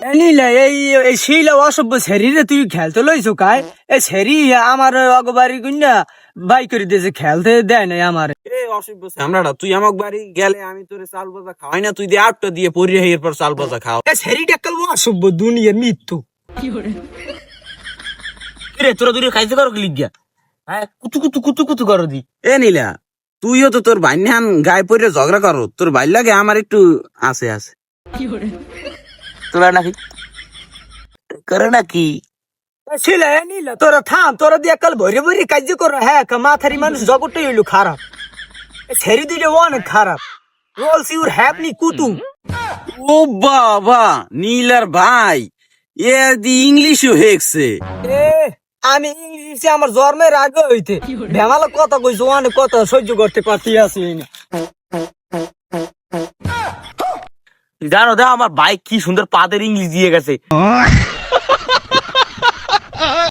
নিলে এই শিলা অসভ্য ছেড়িরে তুই খেলতে লইছো কাই এই ছেড়ি আমার অগবাড়ি গুন্না বাই করে দিয়েছে খেলতে দেয় নাই আমার আমরাটা তুই আমাক বাড়ি গেলে আমি তোরে চাল বাজা খাওয়াই না, তুই দিয়ে আটটা দিয়ে পরি এরপর চাল বাজা খাও। ছেড়ি টাকাল অসভ্য দুনিয়ার মৃত্যু রে তোরা দূরে খাইতে পারো লিগিয়া, হ্যাঁ কুতু কুতু কুতু কুতু করো দি। এ নীলা, তুইও তো তোর বাইন্যান গায়ে পরে ঝগড়া করো, তোর বাইর লাগে আমার একটু আছে আছে। তোরা নাকি করে নাকি শিলা নিলে তোরা থাম, তোরা দিয়ে কাল ভরে ভরে কাজ করো। হ্যাঁ মাথারি মানুষ জগৎটাই হইলো খারাপ, ছেড়ি দিলে অনেক খারাপ। রোলস ইউর হ্যাপনি কুতু। ও বাবা, নীলার ভাই এ দি ইংলিশও হেকছে। এ আমি ইংলিশে আমার জন্মের আগে হইতে ভেমালো কথা কইছো, অনেক কথা সহ্য করতে পারতি আছি না। জানো দা আমার বাইক কি সুন্দর পাদের ইংলিশ দিয়ে গেছে।